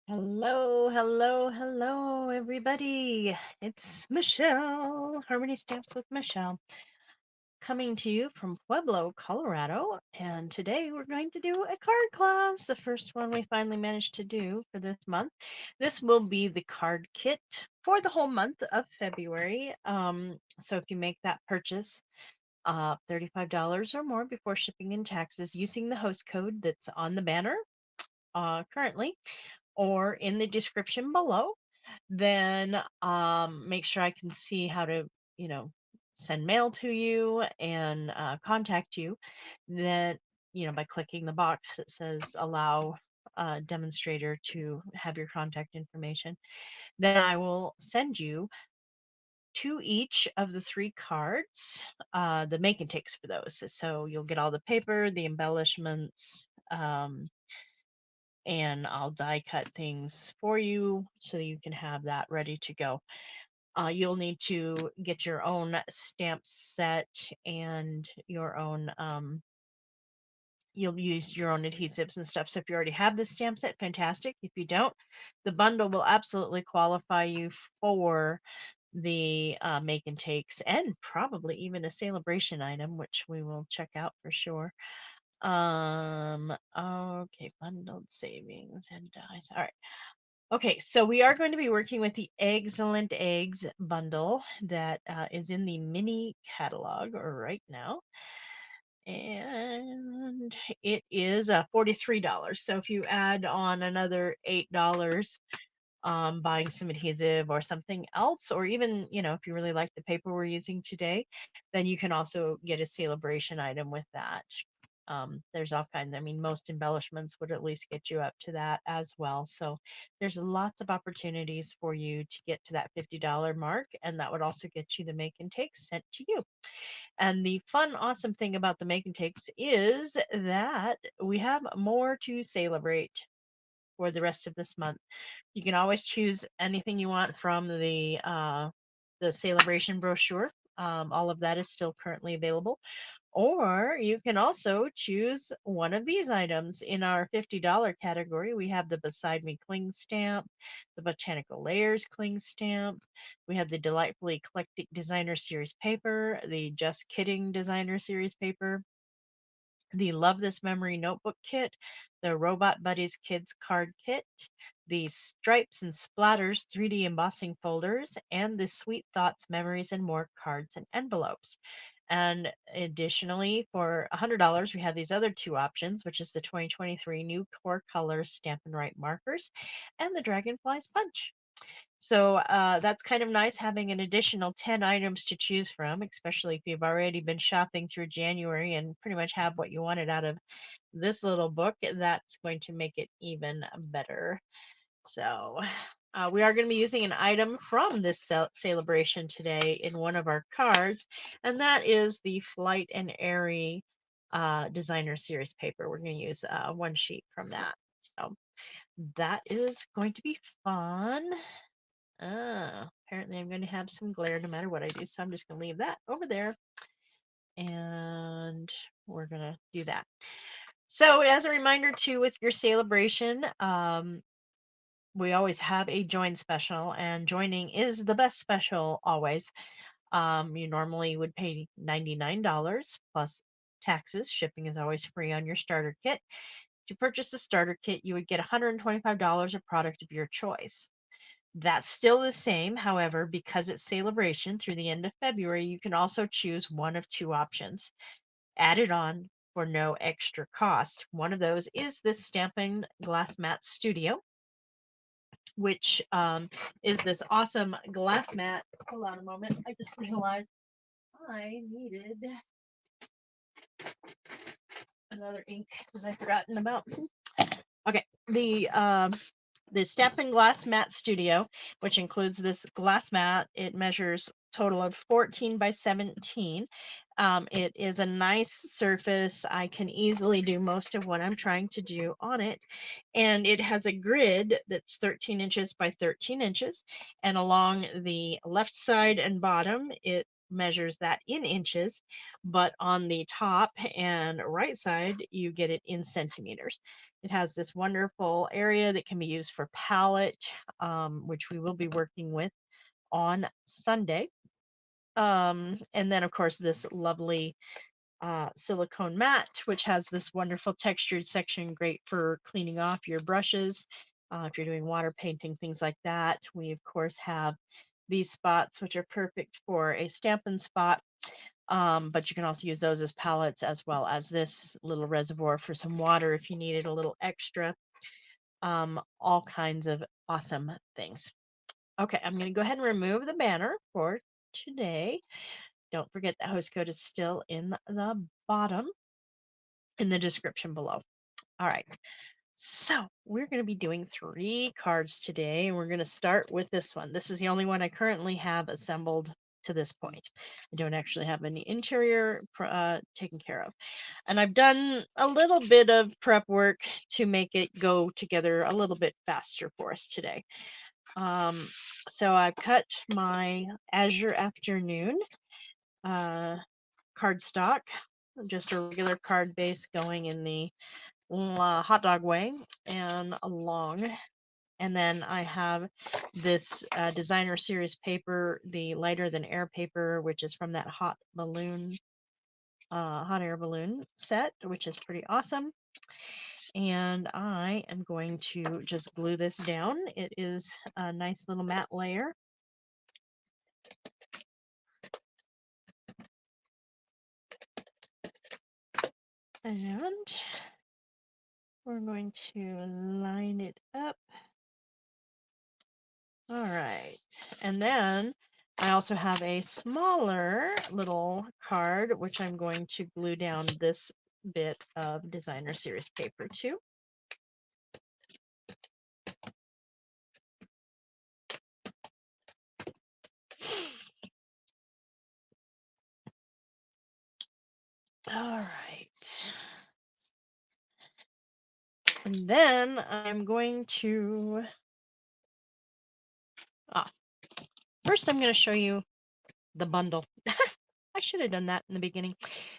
Hello, hello, hello, everybody. It's Michelle, Harmony Stamps with Michelle, coming to you from Pueblo, Colorado. And today we're going to do a card class, the first one we finally managed to do for this month. This will be the card kit for the whole month of February. So if you make that purchase, $35 or more before shipping and taxes using the host code that's on the banner currently or in the description below, then make sure I can see how to, you know, send mail to you and contact you. Then, by clicking the box that says allow demonstrator to have your contact information, then I will send you to each of the three cards the make and takes for those. So you'll get all the paper, the embellishments, and I'll die cut things for you so you can have that ready to go. You'll need to get your own stamp set and your own, you'll use your own adhesives and stuff. So if you already have the stamp set, fantastic. If you don't, the bundle will absolutely qualify you for the make and takes and probably even a celebration item, which we will check out for sure. Okay, bundled savings and dies. All right. Okay, so we are going to be working with the Excellent Eggs bundle that is in the mini catalog right now. And it is $43. So if you add on another $8, buying some adhesive or something else, or even, if you really like the paper we're using today, then you can also get a celebration item with that. There's all kinds. I mean, most embellishments would at least get you up to that as well. So there's lots of opportunities for you to get to that $50 mark, and that would also get you the make and takes sent to you. And the fun, awesome thing about the make and takes is that we have more to celebrate for the rest of this month. You can always choose anything you want from the celebration brochure. All of that is still currently available. Or you can also choose one of these items in our $50 category. We have the Beside Me Cling Stamp, the Botanical Layers Cling Stamp. We have the Delightfully Eclectic Designer Series paper, the Just Kidding Designer Series paper, the Love This Memory Notebook Kit, the Robot Buddies Kids Card Kit, the Stripes and Splatters 3D embossing folders, and the Sweet Thoughts, Memories, and More cards and envelopes. And additionally, for $100, we have these other two options, which is the 2023 New Core Colors Stampin' Write Markers and the Dragonflies Punch. So that's kind of nice having an additional 10 items to choose from, especially if you've already been shopping through January and pretty much have what you wanted out of this little book. That's going to make it even better. So we are going to be using an item from this celebration today in one of our cards, and that is the Flight and Airy Designer Series paper. We're going to use one sheet from that. So that is going to be fun. Apparently I'm going to have some glare no matter what I do, so I'm just going to leave that over there, and we're going to do that. So as a reminder too, with your celebration, we always have a join special, and joining is the best special always. You normally would pay $99 plus taxes. Shipping is always free on your starter kit. To purchase the starter kit, you would get $125 of product of your choice. That's still the same. However, because it's celebration through the end of February, you can also choose one of two options added on for no extra cost. One of those is this Stampin' Glass Mat Studio, which is this awesome glass mat. Hold on a moment. I just realized I needed another ink that I've forgotten about. Okay, the Stampin' Glass Mat Studio, which includes this glass mat. It measures total of 14 by 17. It is a nice surface. I can easily do most of what I'm trying to do on it. And it has a grid that's 13 inches by 13 inches. And along the left side and bottom, it measures that in inches, but on the top and right side, you get it in centimeters. It has this wonderful area that can be used for palette, which we will be working with on Sunday. And then, of course, this lovely silicone mat, which has this wonderful textured section, great for cleaning off your brushes. If you're doing water painting, things like that. We, of course, have these spots, which are perfect for a Stampin' spot. But you can also use those as palettes, as well as this little reservoir for some water if you needed a little extra. All kinds of awesome things. Okay, I'm going to go ahead and remove the banner for today. Don't forget that host code is still in the bottom in the description below. All right. So we're going to be doing 3 cards today, and we're going to start with this one. This is the only one I currently have assembled to this point. I don't actually have any interior taken care of. And I've done a little bit of prep work to make it go together a little bit faster for us today. So I've cut my Azure Afternoon cardstock, just a regular card base going in the hot dog way and along. And then I have this designer series paper, the lighter than air paper, which is from that hot air balloon set, which is pretty awesome. And I am going to just glue this down. It is a nice little matte layer. And we're going to line it up. All right. And then I also have a smaller little card, which I'm going to glue down this bit of designer series paper to. All right. And then I'm going to, first I'm going to show you the bundle. I should have done that in the beginning.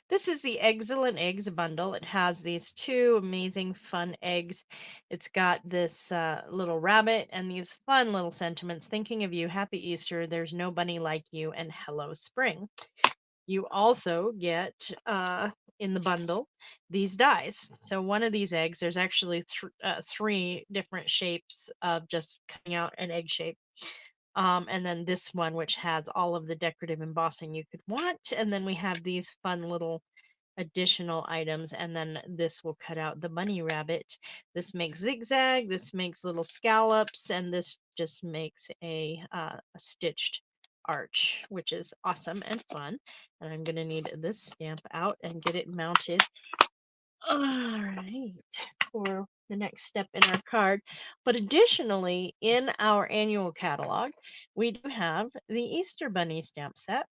This is the Excellent Eggs bundle. It has these 2 amazing fun eggs. It's got this little rabbit and these fun little sentiments. Thinking of you, happy Easter, there's no bunny like you, and hello spring. You also get in the bundle these dies. So one of these eggs, there's actually 3 different shapes of just cutting out an egg shape. And then this one, which has all of the decorative embossing you could want. And then we have these fun little additional items. And then this will cut out the bunny rabbit. This makes zigzag, this makes little scallops, and this just makes a stitched arch, which is awesome and fun. And I'm going to need this stamp out and get it mounted. All right, for the next step in our card. But additionally, in our annual catalog, we do have the Easter Bunny stamp set.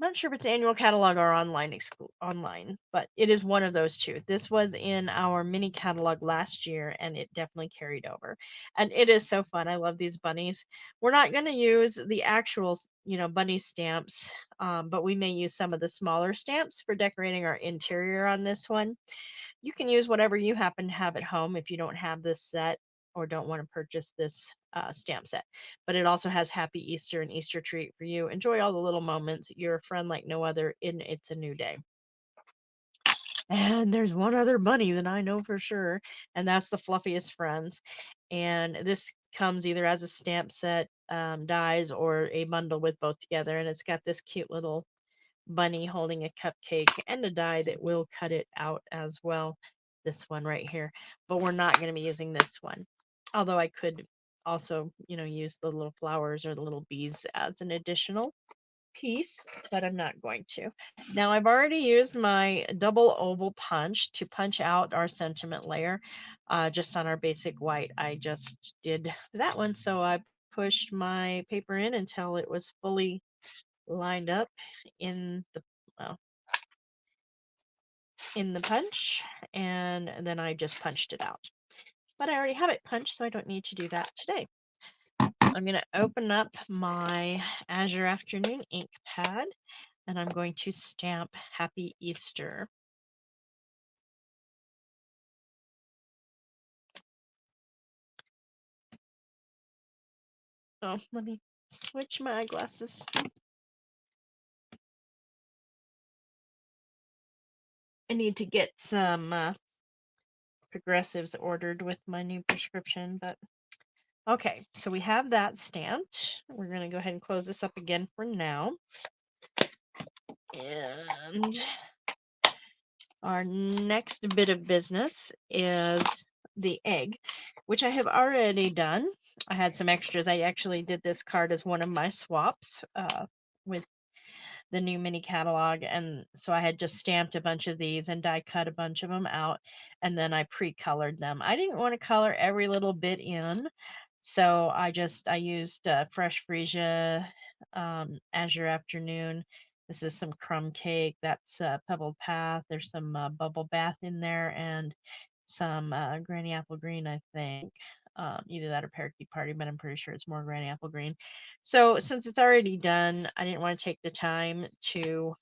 I'm not sure if it's annual catalog or online, but it is one of those 2. This was in our mini catalog last year, and it definitely carried over. And it is so fun. I love these bunnies. We're not going to use the actual, bunny stamps, but we may use some of the smaller stamps for decorating our interior on this one. You can use whatever you happen to have at home if you don't have this set or don't want to purchase this stamp set. But it also has Happy Easter and Easter treat for you. Enjoy all the little moments. You're a friend like no other. It's a new day. And there's one other bunny that I know for sure, and that's the Fluffiest Friends. And this comes either as a stamp set, dies, or a bundle with both together. And it's got this cute little bunny holding a cupcake and a die that will cut it out as well. This one right here, but we're not going to be using this one. Although I could also, use the little flowers or the little bees as an additional piece, but I'm not going to. Now I've already used my double oval punch to punch out our sentiment layer just on our basic white. I just did that one, so I pushed my paper in until it was fully lined up in the well, in the punch, and then I just punched it out. But I already have it punched, so I don't need to do that today. I'm going to open up my Azure Afternoon ink pad, and I'm going to stamp Happy Easter. Oh, let me switch my eyeglasses. I need to get some progressives ordered with my new prescription, but okay, so we have that stamped. We're going to go ahead and close this up again for now. And our next bit of business is the egg, which I have already done. I had some extras. I actually did this card as one of my swaps with the new mini catalog, and so I had just stamped a bunch of these and die cut a bunch of them out, and then I pre-colored them. I didn't want to color every little bit in, so I used fresh freesia, azure afternoon. This is some crumb cake. That's pebbled path. There's some bubble bath in there, and some granny apple green, I think. Either that or parakeet party, but I'm pretty sure it's more granny apple green. So since it's already done, I didn't want to take the time to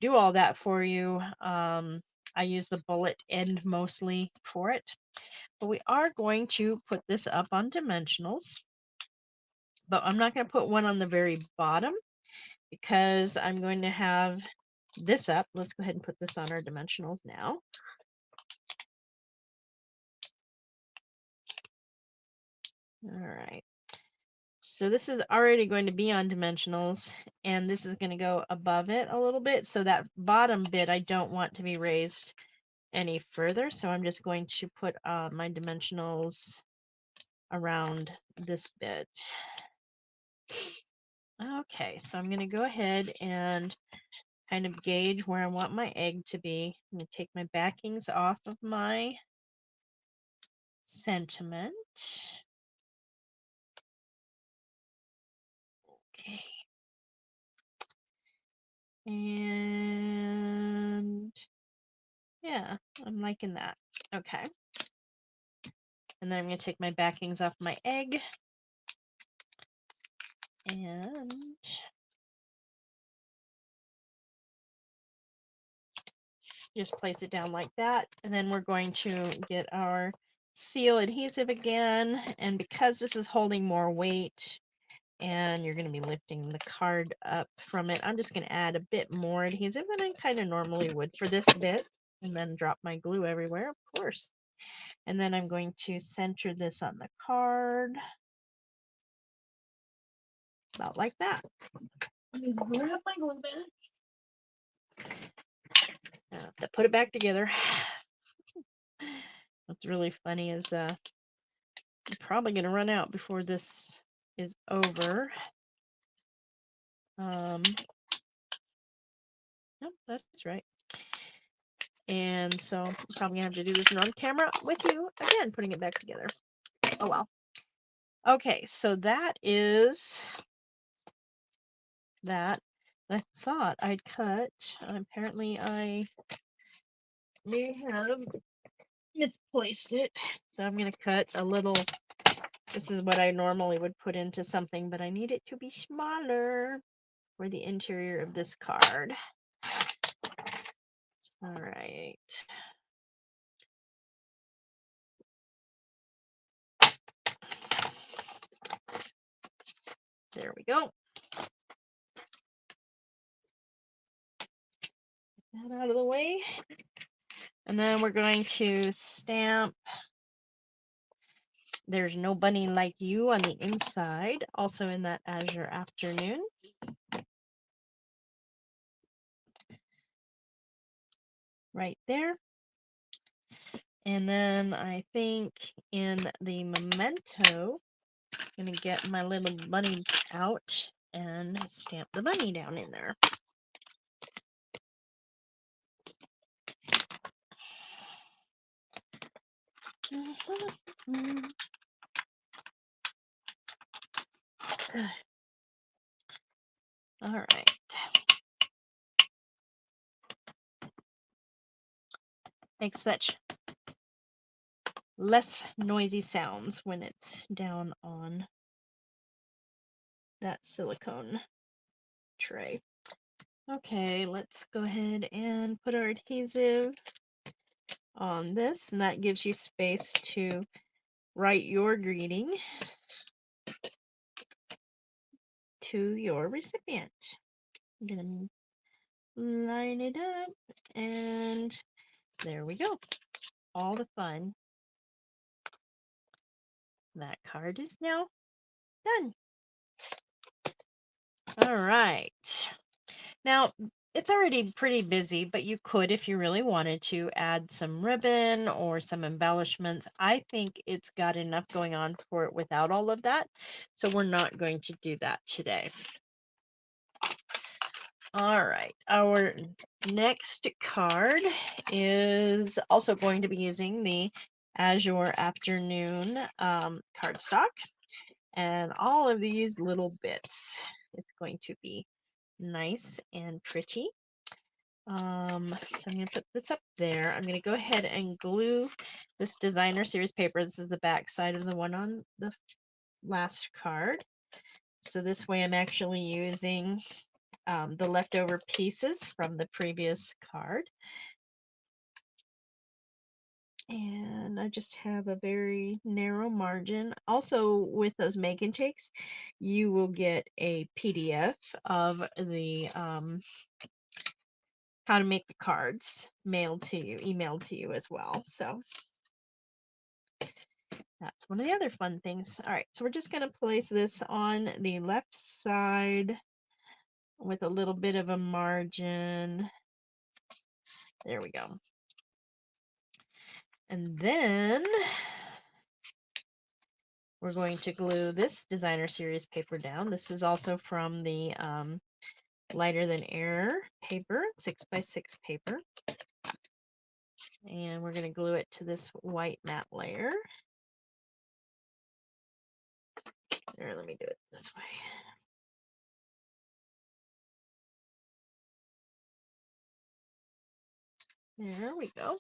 do all that for you. I use the bullet end mostly for it, but we are going to put this up on dimensionals, but I'm not going to put one on the very bottom because I'm going to have this up. Let's go ahead and put this on our dimensionals now. All right. So this is already going to be on dimensionals, and this is going to go above it a little bit. So that bottom bit I don't want to be raised any further. So I'm just going to put my dimensionals around this bit. Okay, so I'm going to go ahead and kind of gauge where I want my egg to be. I'm going to take my backings off of my sentiment. Okay. And yeah, I'm liking that. Okay. And then I'm going to take my backings off my egg and just place it down like that. And then we're going to get our seal adhesive again. And because this is holding more weight and you're going to be lifting the card up from it, I'm just going to add a bit more adhesive than I kind of normally would for this bit. And then drop my glue everywhere, of course. And then I'm going to center this on the card. About like that. Let me grab my glue pen. To put it back together. What's really funny is I'm probably going to run out before this is over. Nope, that's right. And so I'm probably going to have to do this on camera with you again, putting it back together. Oh, well. Okay, so that is that. I thought I'd cut. Apparently I may have misplaced it. So I'm going to cut a little. This is what I normally would put into something, but I need it to be smaller for the interior of this card. All right. There we go. Get that out of the way. And then we're going to stamp "There's No Bunny Like You" on the inside, also in that azure afternoon. Right there. And then I think in the memento, I'm going to get my little bunny out and stamp the bunny down in there. All right. Makes such less noisy sounds when it's down on that silicone tray. Okay, let's go ahead and put our adhesive on this, and that gives you space to write your greeting. to your recipient. I'm going to line it up, and there we go. All the fun. That card is now done. All right. Now, it's already pretty busy, but you could, if you really wanted to, add some ribbon or some embellishments. I think it's got enough going on for it without all of that, so we're not going to do that today. All right, our next card is also going to be using the Azure Afternoon cardstock, and all of these little bits. It's going to be nice and pretty. So I'm going to put this up there. I'm going to go ahead and glue this designer series paper. This is the back side of the one on the last card. So this way I'm actually using the leftover pieces from the previous card. And I just have a very narrow margin. Also, with those make and takes, you will get a PDF of the how to make the cards mailed to you, emailed to you as well. So that's one of the other fun things. All right, so we're just going to place this on the left side with a little bit of a margin. There we go. And then we're going to glue this designer series paper down. This is also from the lighter than air paper, 6x6 paper. And we're going to glue it to this white matte layer. There, let me do it this way. There we go.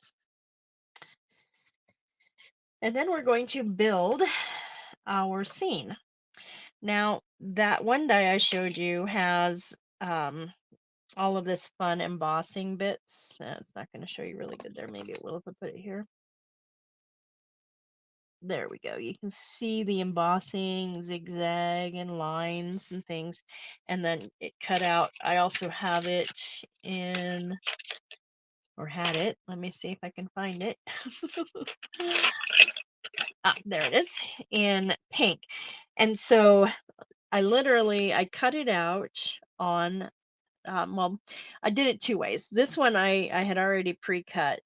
And then we're going to build our scene. Now, that one die I showed you has all of this fun embossing bits. It's not going to show you really good there. Maybe it will if I put it here. There we go. You can see the embossing, zigzag, and lines and things. And then it cut out. I also have it in, or had it. Let me see if I can find it. There it is, in pink. And so I cut it out on, well, I did it two ways. This one I had already pre-cut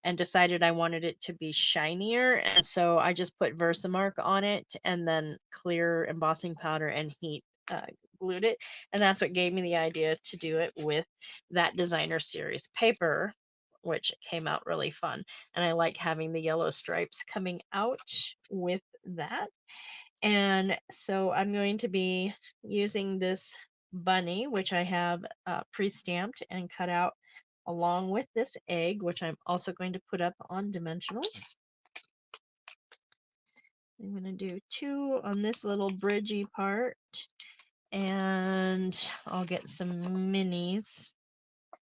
and decided I wanted it to be shinier. And so I just put Versamark on it and then clear embossing powder and heat glued it. And that's what gave me the idea to do it with that designer series paper, which came out really fun. And I like having the yellow stripes coming out with that. And so I'm going to be using this bunny, which I have pre-stamped and cut out along with this egg, which I'm also going to put up on dimensionals. I'm going to do two on this little bridgey part, and I'll get some minis,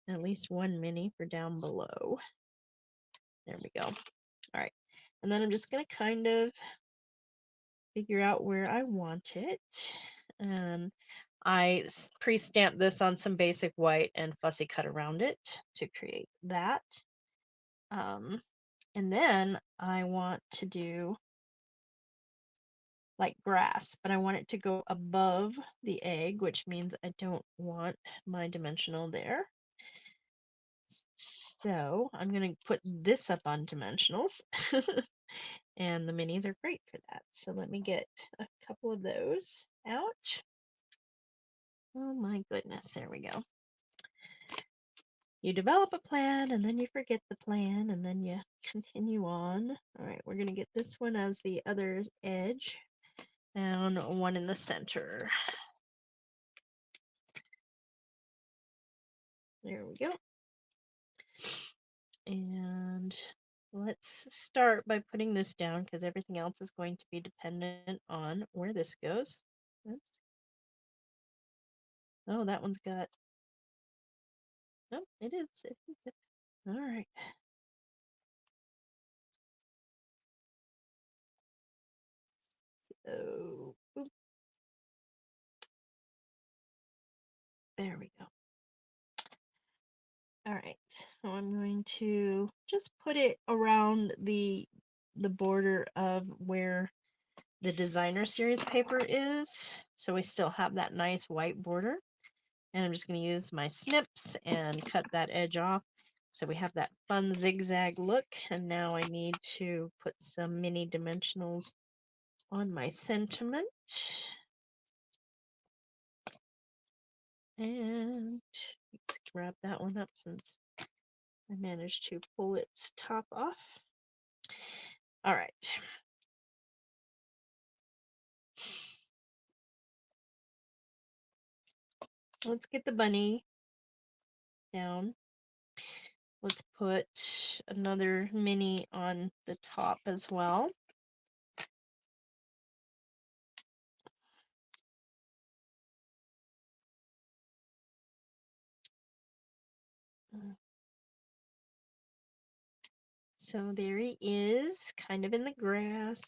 at least one mini for down below. There we go. All right. And then I'm just going to kind of figure out where I want it. And I pre-stamped this on some basic white and fussy cut around it to create that. And then I want to do like grass, but I want it to go above the egg, which means I don't want my dimensional there. So I'm going to put this up on dimensionals. And the minis are great for that. So let me get a couple of those out. Oh my goodness, there we go. You develop a plan and then you forget the plan and then you continue on. All right, we're going to get this one as the other edge and one in the center. There we go. And let's start by putting this down because everything else is going to be dependent on where this goes. Oops. Oh, that one's got, oh, it is. It is. All right. So, There we go. All right, so I'm going to just put it around the border of where the designer series paper is, so we still have that nice white border. And I'm just going to use my snips and cut that edge off. So we have that fun zigzag look. And now I need to put some mini dimensionals on my sentiment. And let's grab that one up since I managed to pull its top off. All right. Let's get the bunny down. Let's put another mini on the top as well. So there he is, kind of in the grass.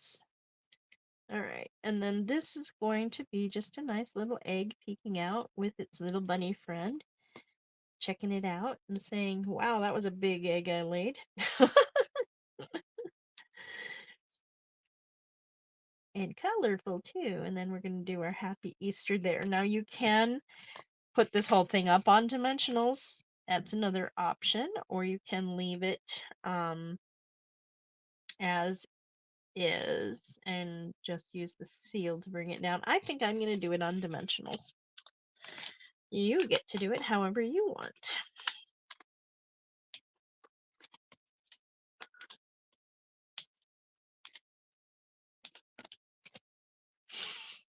All right, and then this is going to be just a nice little egg peeking out with its little bunny friend, checking it out and saying, wow, that was a big egg I laid. And colorful too. And then we're going to do our happy Easter there. Now you can put this whole thing up on dimensionals. That's another option. Or you can leave it as is and just use the seal to bring it down. I think I'm going to do it on dimensionals. You get to do it however you want.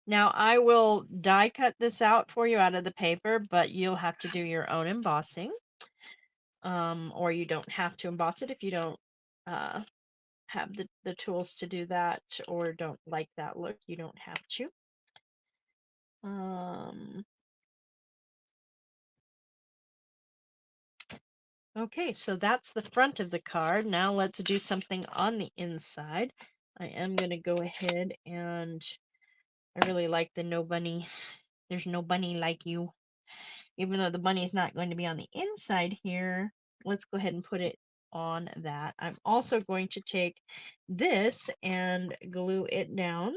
Now I will die cut this out for you out of the paper, but you'll have to do your own embossing. Or you don't have to emboss it if you don't have the tools to do that or don't like that look. You don't have to. Okay, so that's the front of the card. Now let's do something on the inside. I am going to go ahead and I really like the no bunny. There's no bunny like you. Even though the bunny is not going to be on the inside here, let's go ahead and put it on that. I'm also going to take this and glue it down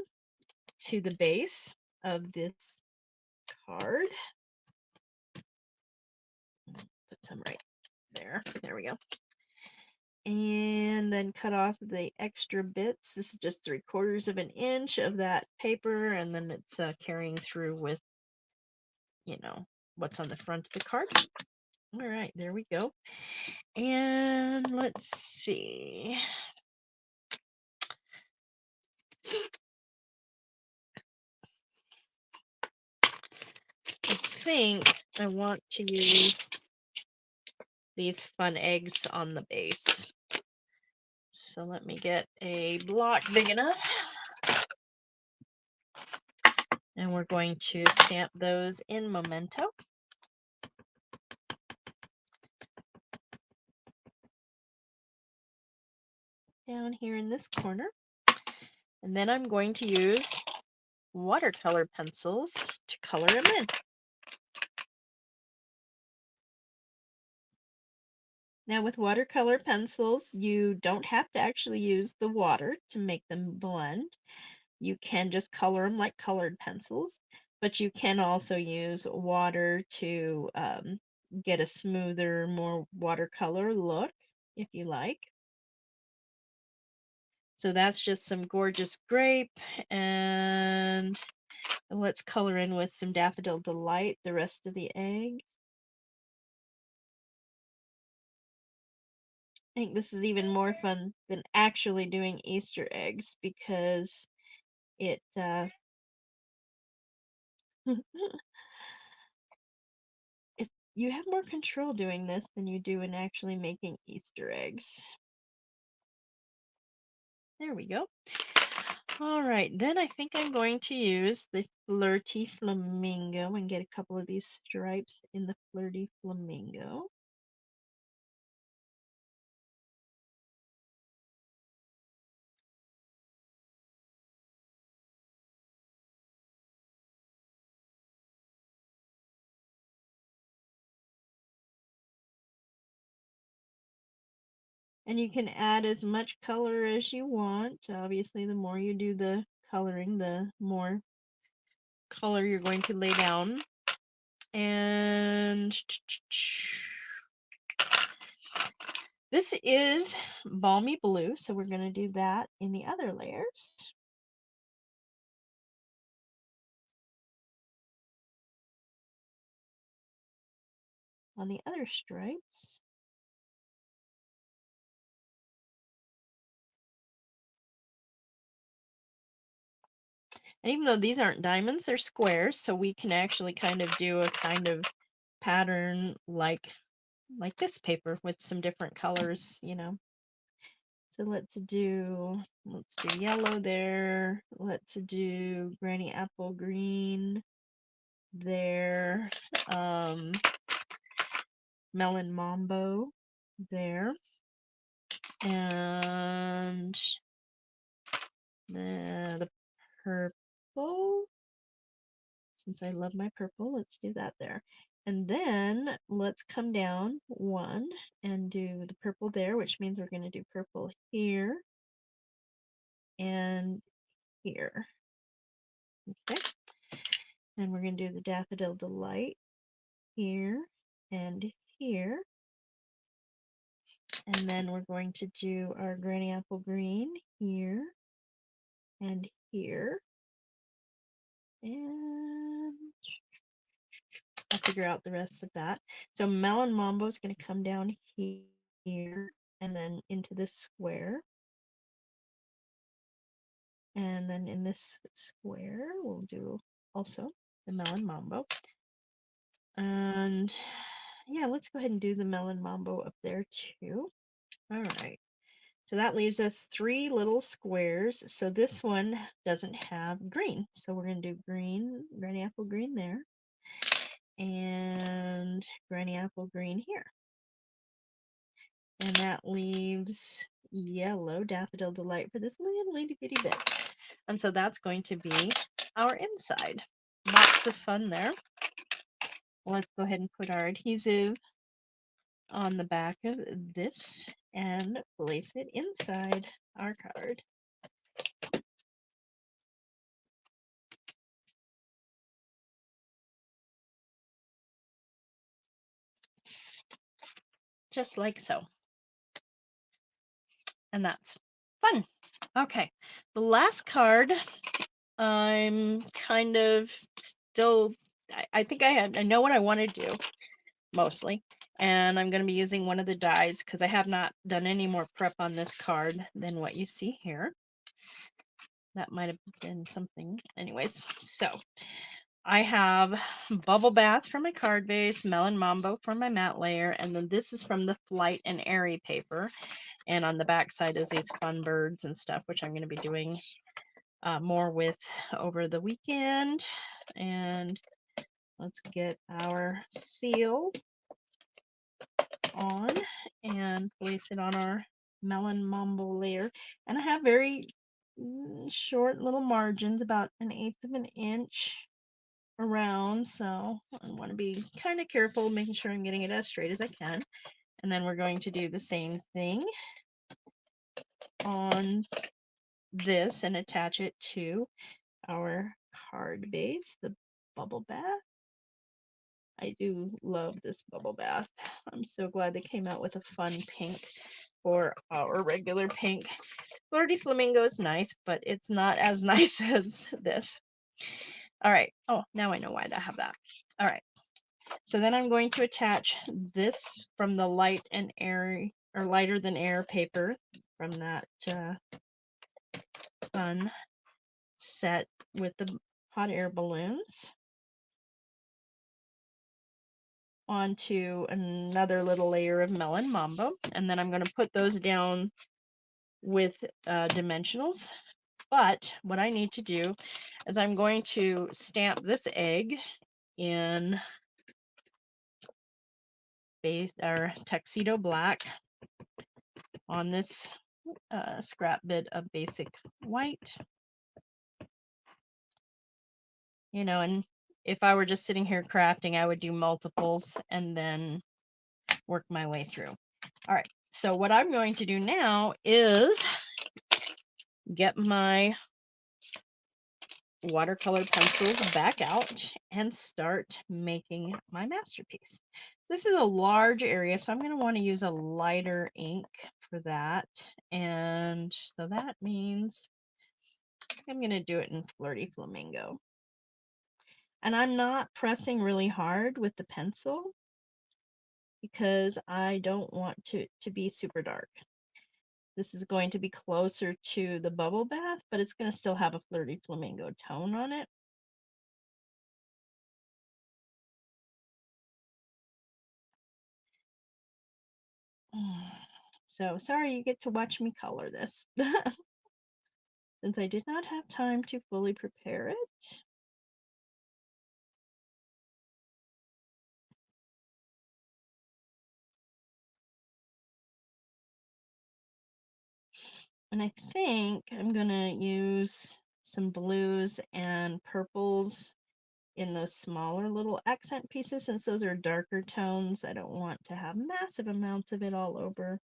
to the base of this card. Put some right there. There we go. And then cut off the extra bits. This is just 3/4 of an inch of that paper, and then it's carrying through with, you know, what's on the front of the card. All right, there we go. And let's see. I think I want to use these fun eggs on the base. So let me get a block big enough. And we're going to stamp those in Memento. Down here in this corner. And then I'm going to use watercolor pencils to color them in. Now with watercolor pencils, you don't have to actually use the water to make them blend. You can just color them like colored pencils, but you can also use water to get a smoother, more watercolor look if you like. So that's just some gorgeous grape, and let's color in with some Daffodil Delight the rest of the egg. I think this is even more fun than actually doing Easter eggs because it it you have more control doing this than you do in actually making Easter eggs. There we go. All right, then I think I'm going to use the Flirty Flamingo and get a couple of these stripes in the Flirty Flamingo. And you can add as much color as you want. Obviously, the more you do the coloring, the more color you're going to lay down. And this is balmy blue, so we're going to do that in the other layers. On the other stripes. And even though these aren't diamonds, they're squares, so we can actually kind of do a kind of pattern like this paper with some different colors, you know. So let's do yellow there. Let's do granny apple green there. Melon mambo there. And the purple. Since I love my purple, let's do that there. And then let's come down one and do the purple there, which means we're going to do purple here and here. Okay. Then we're going to do the Daffodil Delight here and here. And then we're going to do our Granny Apple Green here and here. And I'll figure out the rest of that. So Melon Mambo is going to come down here and then into this square. And then in this square, we'll do also the Melon Mambo. And yeah, let's go ahead and do the Melon Mambo up there too. All right. So that leaves us 3 little squares. So this one doesn't have green. So we're going to do green, Granny Apple Green there. And Granny Apple Green here. And that leaves yellow Daffodil Delight for this little itty bitty bit. And so that's going to be our inside. Lots of fun there. Let's go ahead and put our adhesive on the back of this and place it inside our card. Just like so. And that's fun. Okay, the last card, I'm kind of still, I think I know what I want to do, mostly. And I'm going to be using one of the dies because I have not done any more prep on this card than what you see here. That might have been something. Anyways, so I have Bubble Bath for my card base, Melon Mambo for my matte layer, and then this is from the Flight and Airy paper. And on the back side is these fun birds and stuff, which I'm going to be doing more with over the weekend. And let's get our seal on and place it on our Melon Mambo layer. And I have very short little margins, about 1/8 of an inch around, so I want to be kind of careful making sure I'm getting it as straight as I can. And then we're going to do the same thing on this and attach it to our card base, the bubble bath. I do love this bubble bath. I'm so glad they came out with a fun pink for our regular pink. Flirty Flamingo is nice, but it's not as nice as this. All right. Oh, now I know why I have that. All right. So then I'm going to attach this from the light and airy, or lighter than air paper from that fun set with the hot air balloons onto another little layer of Melon Mambo. And then I'm going to put those down with dimensionals. But what I need to do is I'm going to stamp this egg in base or tuxedo black on this scrap bit of basic white. You know, and if I were just sitting here crafting, I would do multiples and then work my way through. All right, So what I'm going to do now is get my watercolor pencils back out and start making my masterpiece. This is a large area, so I'm going to want to use a lighter ink for that. And so that means I'm going to do it in Flirty Flamingo. And I'm not pressing really hard with the pencil because I don't want to be super dark. This is going to be closer to the bubble bath, but it's going to still have a Flirty Flamingo tone on it. So sorry you get to watch me color this, since I did not have time to fully prepare it. And I think I'm gonna use some blues and purples in those smaller little accent pieces, since those are darker tones. I don't want to have massive amounts of it all over,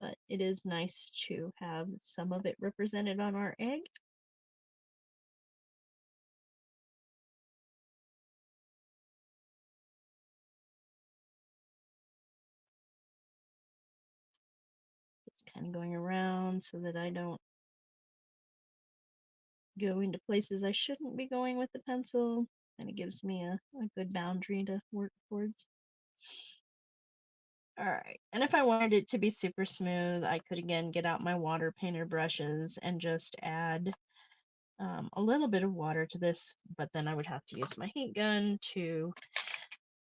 but it is nice to have some of it represented on our egg. Just kind of going around so that I don't go into places I shouldn't be going with the pencil. Kind of gives me a good boundary to work towards. All right, and if I wanted it to be super smooth, I could again get out my water painter brushes and just add a little bit of water to this, but then I would have to use my heat gun to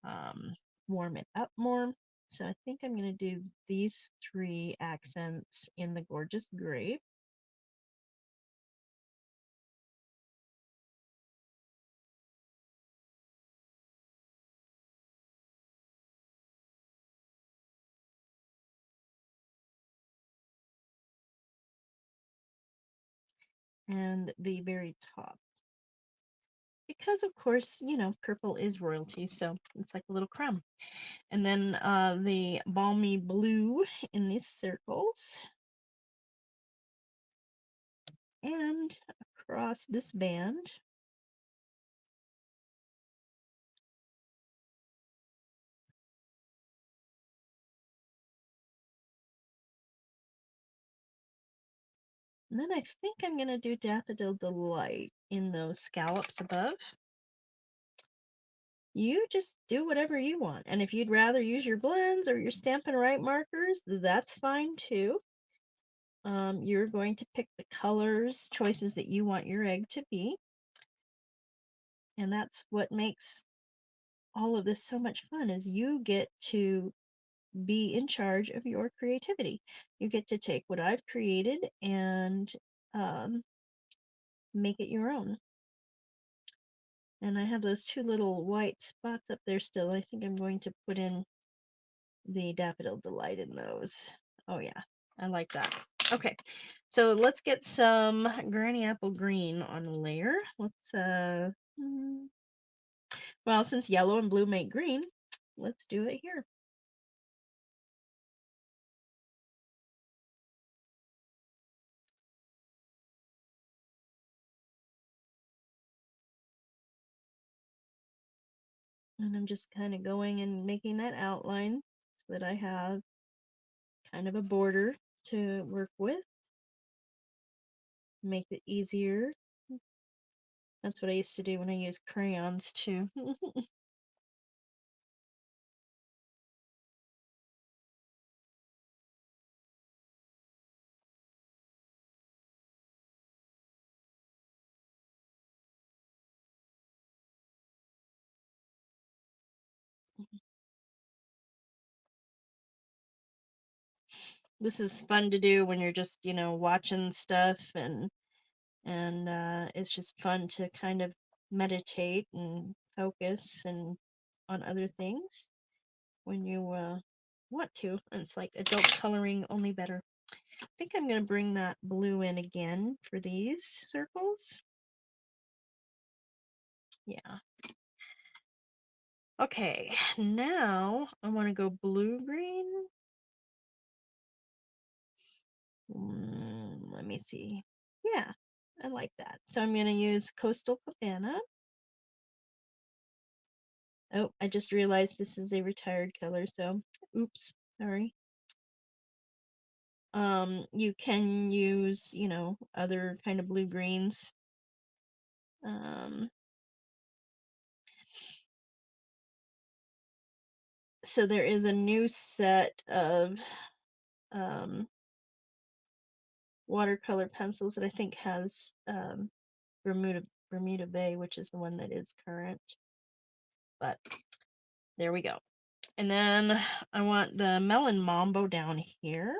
um, warm it up more. So I think I'm going to do these three accents in the Gorgeous Grape. And the very top. Because of course, you know, purple is royalty, so it's like a little crumb. And then the balmy blue in these circles. And across this band. And then I think I'm going to do Daffodil Delight in those scallops above. You just do whatever you want. And if you'd rather use your blends or your Stampin' Right markers, that's fine too. You're going to pick the colors, choices that you want your egg to be. And that's what makes all of this so much fun, is you get to be in charge of your creativity. You get to take what I've created and make it your own. And I have those two little white spots up there still. I think I'm going to put in the Daffodil Delight in those. Oh yeah, I like that. Okay, so let's get some Granny Apple Green on a layer. Let's, well, since yellow and blue make green, let's do it here. And I'm just kind of going and making that outline so that I have kind of a border to work with. Make it easier. That's what I used to do when I used crayons too. This is fun to do when you're just, you know, watching stuff, and it's just fun to kind of meditate and focus and on other things when you want to. And it's like adult coloring, only better. I think I'm going to bring that blue in again for these circles. Yeah. Okay, now I want to go blue green Let me see. Yeah, I like that. So I'm going to use Coastal Cabana. Oh, I just realized this is a retired color, so oops, sorry. You can use, other kind of blue greens. Um, so there is a new set of um, watercolor pencils that I think has Bermuda Bay, which is the one that is current. But there we go. And then I want the Melon Mambo down here.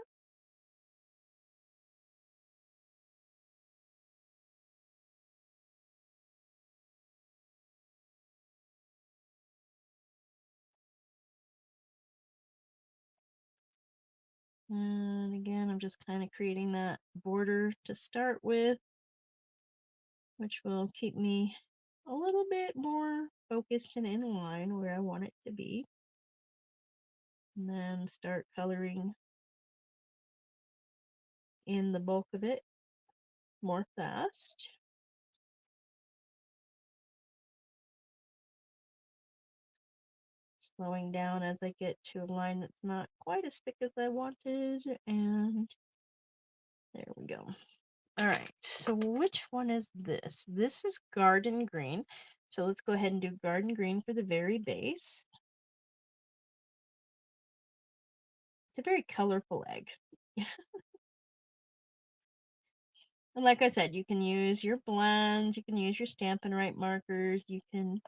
And again, I'm just kind of creating that border to start with, which will keep me a little bit more focused and in line where I want it to be. And then start coloring in the bulk of it more fast. Slowing down as I get to a line that's not quite as thick as I wanted. And there we go. All right, so which one is this? This is Garden Green. So let's go ahead and do Garden Green for the very base. It's a very colorful egg. And like I said, you can use your blends, you can use your Stampin' Right markers, you can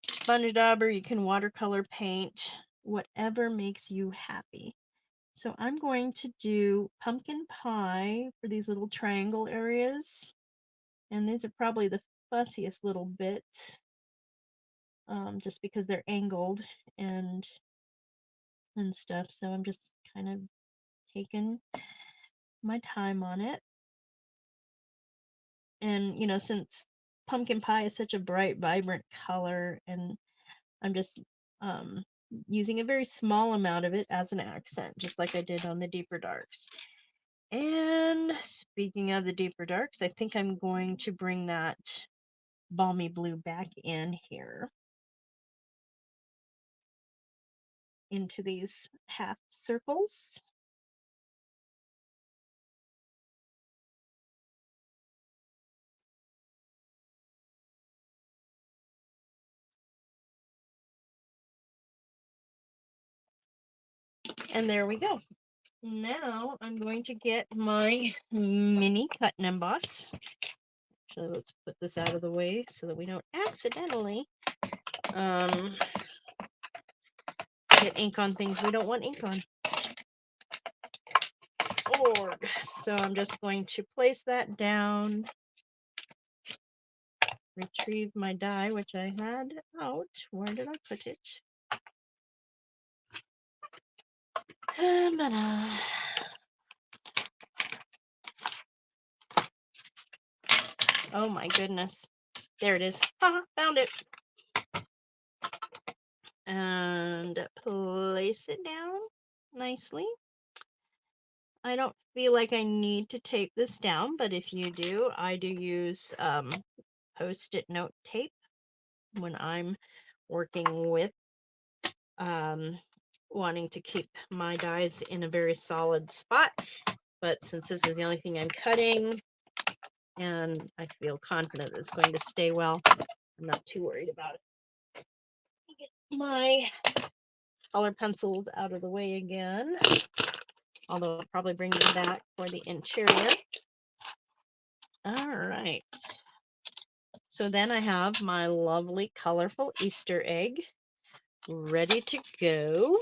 sponge dauber, you can watercolor paint, whatever makes you happy. So I'm going to do pumpkin pie for these little triangle areas. And these are probably the fussiest little bits, just because they're angled and stuff. So I'm just kind of taking my time on it. And, since pumpkin pie is such a bright, vibrant color, and I'm just using a very small amount of it as an accent, just like I did on the deeper darks. And speaking of the deeper darks, I think I'm going to bring that balmy blue back in here into these half circles. And there we go. Now I'm going to get my mini cut and emboss. So let's put this out of the way so that we don't accidentally get ink on things we don't want ink on. So I'm just going to place that down, retrieve my die, which I had out. Where did I put it? Oh my goodness. There it is. Haha, found it. And place it down nicely. I don't feel like I need to tape this down, but if you do, I do use post-it note tape when I'm working with wanting to keep my dies in a very solid spot. But since this is the only thing I'm cutting, and I feel confident it's going to stay well, I'm not too worried about it. Get my color pencils out of the way again, although I'll probably bring them back for the interior. All right. So then I have my lovely colorful Easter egg ready to go.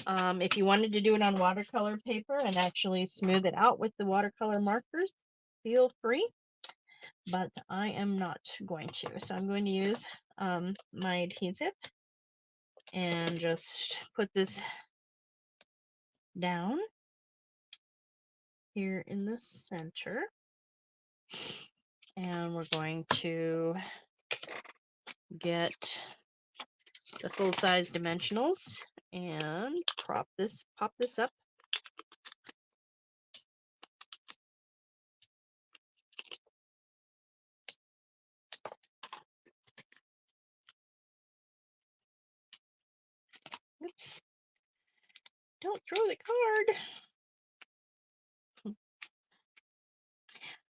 If you wanted to do it on watercolor paper and actually smooth it out with the watercolor markers, feel free, but I am not going to. So I'm going to use my adhesive and just put this down here in the center. And we're going to get the full-size dimensionals and pop this up Oops. Don't throw the card.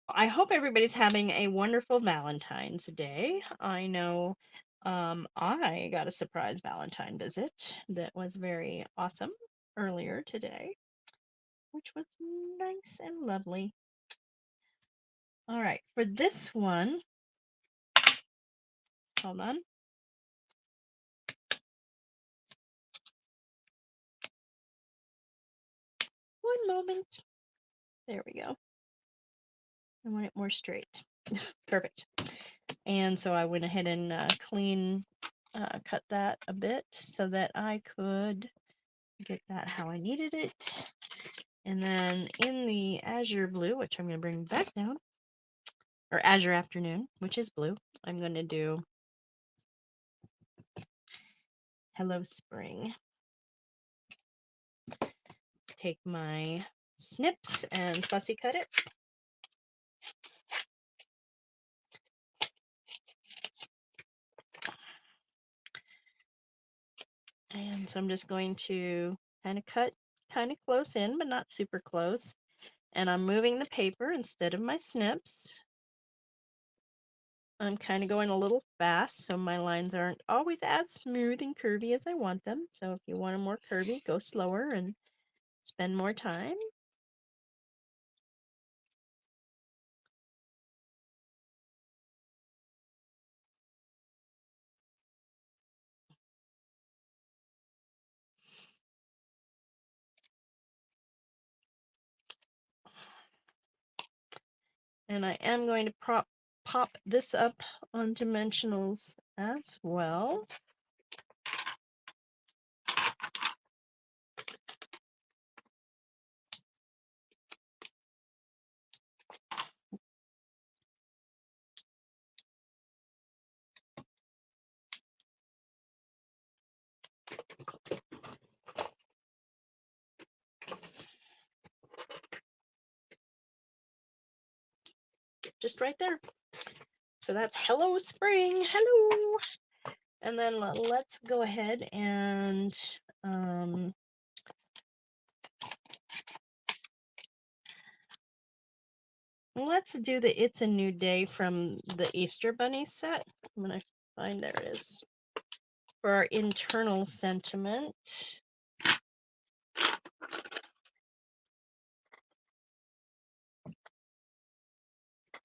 I hope everybody's having a wonderful Valentine's Day. I know I got a surprise Valentine visit that was very awesome earlier today, which was nice and lovely. All right, for this one, hold on. One moment. There we go. I want it more straight. Perfect. And so I went ahead and cut that a bit so that I could get that how I needed it. And then in the Azure Blue, which I'm going to bring back down, or Azure Afternoon, which is blue, I'm going to do Hello Spring. Take my snips and fussy cut it. And so I'm just going to kind of cut kind of close in, but not super close. And I'm moving the paper instead of my snips. I'm kind of going a little fast, so my lines aren't always as smooth and curvy as I want them. So if you want them more curvy, go slower and spend more time. And I am going to pop this up on dimensionals as well. Just right there. So that's Hello Spring. Hello. And then let's go ahead and let's do the It's a New Day from the Easter Bunny set. I'm going to find, there it is, for our internal sentiment.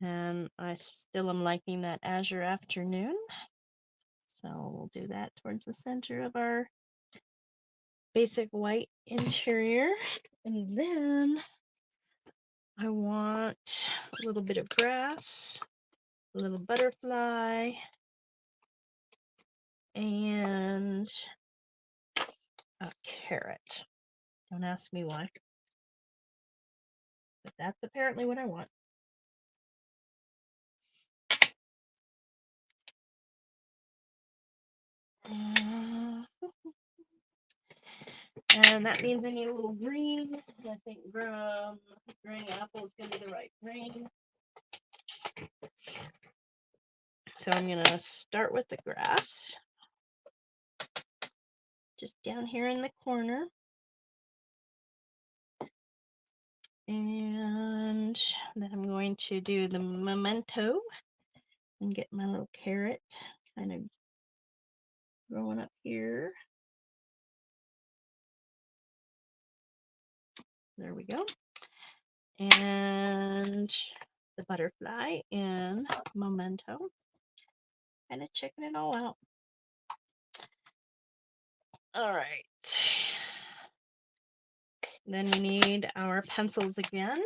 And I still am liking that Azure Afternoon. So we'll do that towards the center of our basic white interior. And then I want a little bit of grass, a little butterfly, and a carrot. Don't ask me why, but that's apparently what I want. And that means I need a little green. I think green apple is going to be the right green. So I'm going to start with the grass, just down here in the corner. And then I'm going to do the memento and get my little carrot kind of growing up here. There we go. And the butterfly in memento. Kind of checking it all out. All right. Then we need our pencils again.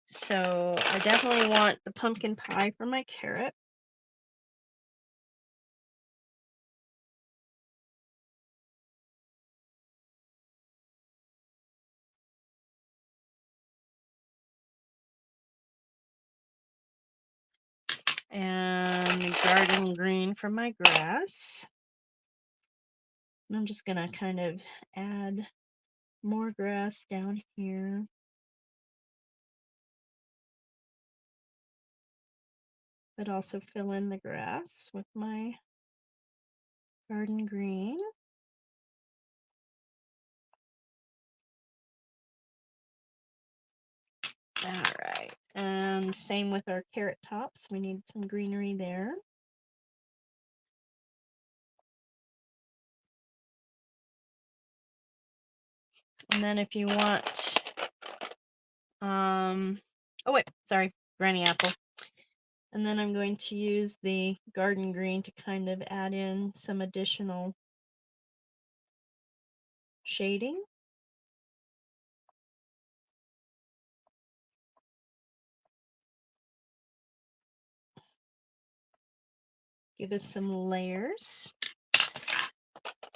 So I definitely want the pumpkin pie for my carrot. And garden green for my grass. And I'm just gonna kind of add more grass down here. But also fill in the grass with my garden green. All right, and same with our carrot tops. We need some greenery there. And then if you want, oh wait, sorry, granny apple. And then I'm going to use the garden green to kind of add in some additional shading. Give us some layers.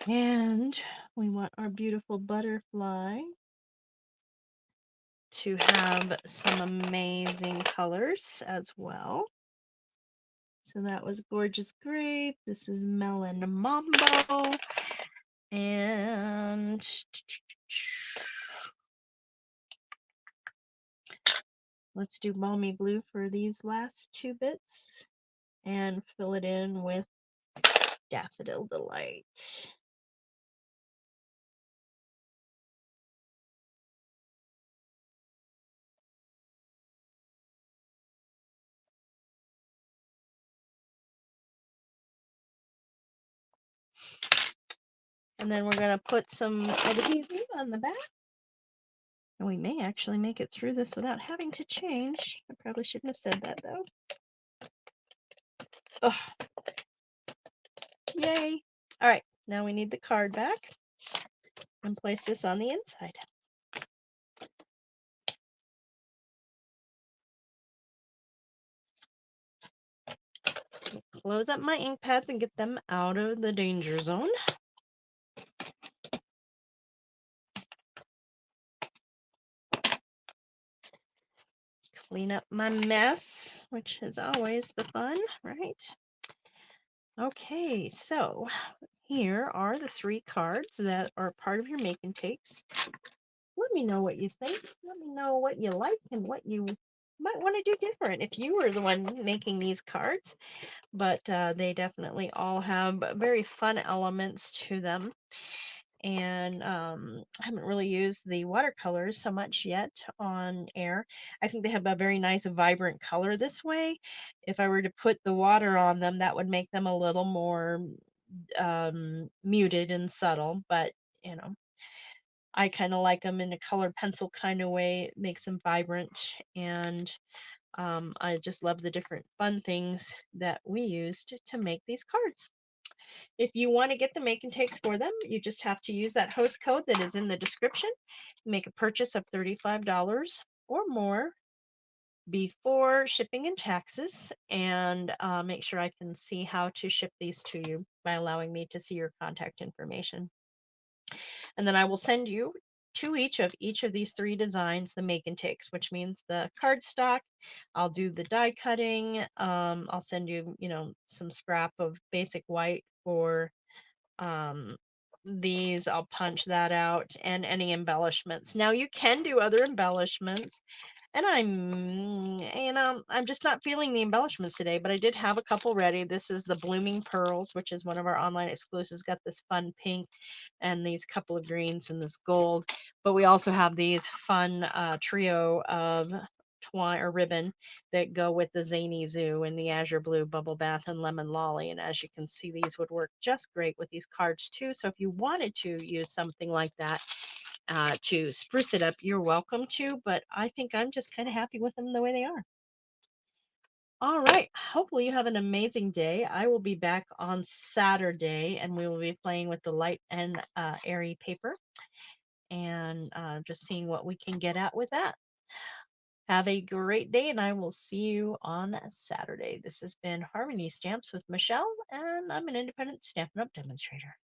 And we want our beautiful butterfly to have some amazing colors as well. So that was Gorgeous Grape. This is Melon Mambo. And let's do Balmy Blue for these last two bits and fill it in with Daffodil Delight. And then we're going to put some adhesive on the back. And we may actually make it through this without having to change. I probably shouldn't have said that though. Oh, yay. All right, now we need the card back and place this on the inside. Close up my ink pads and get them out of the danger zone. Clean up my mess, which is always the fun, right? Okay, so here are the 3 cards that are part of your make and takes. Let me know what you think. Let me know what you like and what you might want to do different if you were the one making these cards. But they definitely all have very fun elements to them. And I haven't really used the watercolors so much yet on air. I think they have a very nice vibrant color this way. If I were to put the water on them, that would make them a little more muted and subtle, but you know, I kind of like them in a colored pencil kind of way. It makes them vibrant, and I just love the different fun things that we used to make these cards. If you want to get the make and takes for them, you just have to use that host code that is in the description. Make a purchase of $35 or more before shipping and taxes, and make sure I can see how to ship these to you by allowing me to see your contact information. And then I will send you to each of these 3 designs the make and takes, which means the cardstock. I'll do the die cutting. I'll send you, you know, some scrap of basic white for um, these. I'll punch that out, and any embellishments. Now you can do other embellishments, and I'm just not feeling the embellishments today, but I did have a couple ready. This is the Blooming Pearls, which is one of our online exclusives. Got this fun pink and these couple of greens and this gold. But we also have these fun trio of twine or ribbon that go with the Zany Zoo and the Azure Blue, Bubble Bath, and Lemon Lolly. And as you can see, these would work just great with these cards too. So if you wanted to use something like that to spruce it up, you're welcome to. But I think I'm just kind of happy with them the way they are. All right. Hopefully you have an amazing day. I will be back on Saturday, and we will be playing with the light and airy paper and just seeing what we can get at with that. Have a great day, and I will see you on Saturday. This has been Harmony Stamps with Michelle, and I'm an independent Stampin' Up! Demonstrator.